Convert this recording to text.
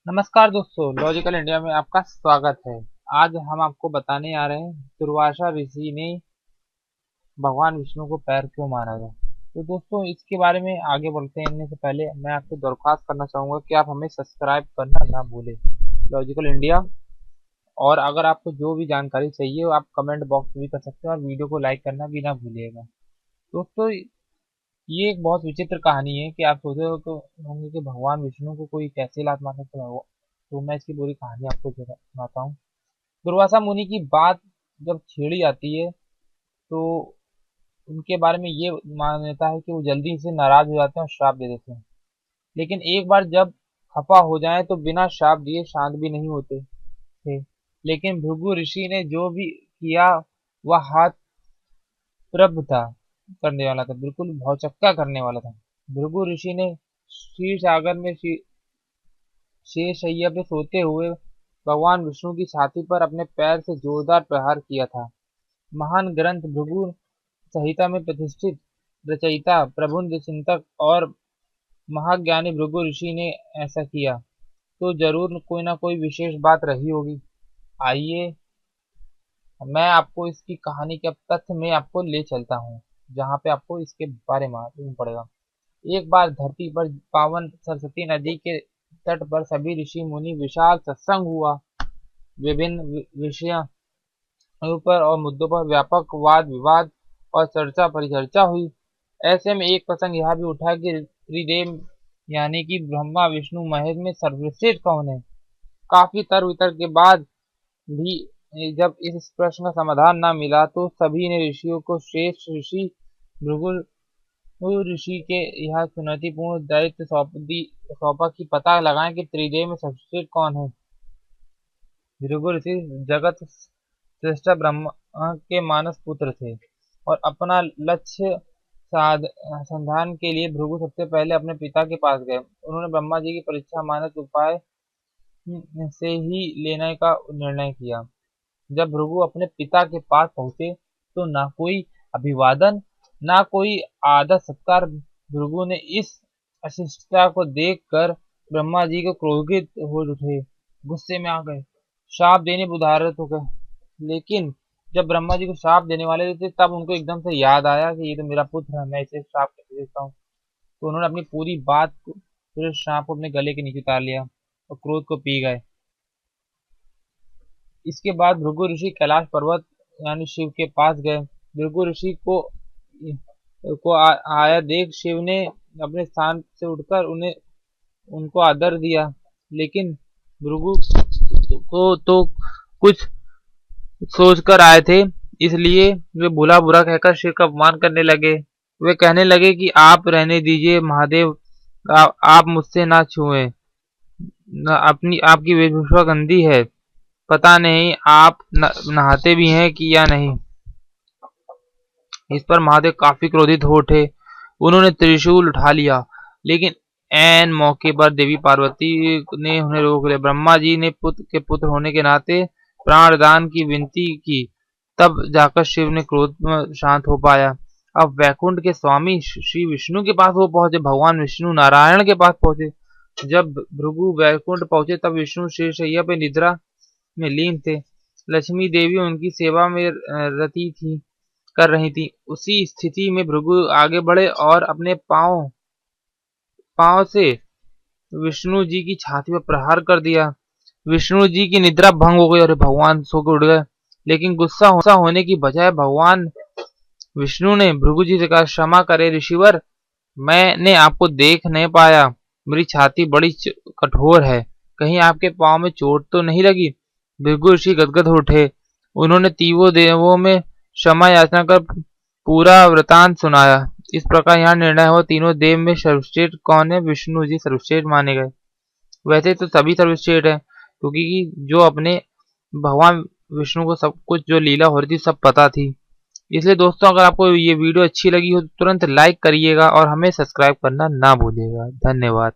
नमस्कार दोस्तों, logical India में आपका स्वागत है। आज हम आपको बताने आ रहे हैं दुर्वासा ऋषि ने भगवान विष्णु को पैर क्यों मारा था। तो दोस्तों, इसके बारे में आगे बढ़ते हैं से पहले मैं आपको दरख्वास्त करना चाहूँगा कि आप हमें सब्सक्राइब करना ना भूलें, लॉजिकल इंडिया। और अगर आपको जो भी जानकारी चाहिए आप कमेंट बॉक्स में भी कर सकते हैं और वीडियो को लाइक करना भी ना भूलिएगा। दोस्तों, ये एक बहुत विचित्र कहानी है कि आप सोचे हो तो होंगे कि भगवान विष्णु को कोई कैसे लात मार सकता है। तो मैं इसकी पूरी कहानी आपको सुनाता हूँ। दुर्वासा मुनि की बात जब छेड़ी जाती है तो उनके बारे में ये मान्यता है कि वो जल्दी से नाराज हो जाते हैं और श्राप दे देते हैं। लेकिन एक बार जब खफा हो जाए तो बिना श्राप दिए शांत भी नहीं होते थे। लेकिन भृगु ऋषि ने जो भी किया वह हाथ प्रभ था करने वाला था, बिल्कुल भौचक्का करने वाला था। भृगु ऋषि ने क्षीर सागर में शेषशैया पे सोते हुए भगवान विष्णु की छाती पर अपने पैर से जोरदार प्रहार किया था। महान ग्रंथ भृगु संहिता में प्रतिष्ठित रचयिता, प्रबुद्ध चिंतक और महाज्ञानी भृगु ऋषि ने ऐसा किया तो जरूर कोई ना कोई विशेष बात रही होगी। आइए मैं आपको इसकी कहानी के तथ्य में आपको ले चलता हूँ, जहाँ पे आपको इसके बारे में मालूम पड़ेगा। एक बार धरती पर पावन सरस्वती नदी के तट पर सभी ऋषि मुनि विशाल सत्संग हुआ। विभिन्न विषयों पर और मुद्दों पर व्यापक वाद विवाद और चर्चा परिचर्चा हुई। ऐसे में एक प्रसंग यह भी उठा कि त्रिदेव यानी कि ब्रह्मा विष्णु महेश में सर्वश्रेष्ठ कौन है। काफी तर वितर्क के बाद भी जब इस प्रश्न का समाधान न मिला तो सभी ने ऋषियों को श्रेष्ठ ऋषि भृगु ऋषि के यह चुनौतीपूर्ण दायित्व सौंपा कि पता लगाएं कि त्रिदेव में सर्वश्रेष्ठ कौन है। भृगु ऋषि जगत श्रेष्ठ ब्रह्मा के मानस पुत्र थे और अपना लक्ष्य संधान के लिए भृगु सबसे पहले अपने पिता के पास गए। उन्होंने ब्रह्मा जी की परीक्षा मानस उपाय से ही लेने का निर्णय किया। जब भृगु अपने पिता के पास पहुंचे तो ना कोई अभिवादन ना कोई आदर सत्कार। भृगु ने इस अशिष्टता को देखकर ब्रह्मा जी को क्रोधित हो उठे, गुस्से में आ गए, शाप देने पर उदारत हो गए। लेकिन जब ब्रह्मा जी को श्राप देने वाले थे तब उनको एकदम से याद आया कि ये तो मेरा पुत्र है, मैं इसे श्राप कैसे देता हूँ। तो उन्होंने अपनी पूरी बात को, पूरे श्राप को अपने गले के नीचे उतार लिया और क्रोध को पी गए। इसके बाद भृगु ऋषि कैलाश पर्वत यानी शिव के पास गए। भृगु ऋषि आया देख शिव ने अपने स्थान से उठकर उन्हें उनको आदर दिया। लेकिन भृगु को तो कुछ सोचकर आए थे, इसलिए वे भूला बुरा कहकर शिव का अपमान करने लगे। वे कहने लगे कि आप रहने दीजिए महादेव, आप मुझसे ना छुएं, अपनी आपकी वेशभूषा गंदी है, पता नहीं आप नहाते भी हैं कि या नहीं। इस पर महादेव काफी क्रोधित हो उठे। उन्होंने त्रिशूल उठा लिया, लेकिन ऐन मौके पर देवी पार्वती ने उन्हें रोक लिया। ब्रह्मा जी ने पुत्र होने के नाते प्राणदान की विनती की, तब जाकर शिव ने क्रोध में शांत हो पाया। अब वैकुंठ के स्वामी श्री विष्णु के पास वो पहुंचे, भगवान विष्णु नारायण के पास पहुंचे। जब भृगु वैकुंठ पहुंचे तब विष्णु शेषशैया पे निद्रा में लीन थे। लक्ष्मी देवी उनकी सेवा में रति थी कर रही थी। उसी स्थिति में भृगु आगे बढ़े और अपने पांव पांव से विष्णु जी की छाती पर प्रहार कर दिया। विष्णु जी की निद्रा भंग हो गई और भगवान सो के उठ गए। लेकिन गुस्सा होने की बजाय भगवान विष्णु ने भृगु जी से कहा, क्षमा करे ऋषिवर, मैंने आपको देख नहीं पाया, मेरी छाती बड़ी कठोर है, कहीं आपके पांव में चोट तो नहीं लगी। भृगु ऋषि गदगद हो उठे। उन्होंने तीनों देवों में क्षमा याचना कर पूरा वृतांत सुनाया। इस प्रकार यहाँ निर्णय हुआ, तीनों देव में सर्वश्रेष्ठ कौन है, विष्णु जी सर्वश्रेष्ठ माने गए। वैसे तो सभी सर्वश्रेष्ठ है, क्योंकि जो अपने भगवान विष्णु को सब कुछ जो लीला हो रही थी सब पता थी। इसलिए दोस्तों, अगर आपको ये वीडियो अच्छी लगी हो तो तुरंत लाइक करिएगा और हमें सब्सक्राइब करना ना भूलिएगा। धन्यवाद।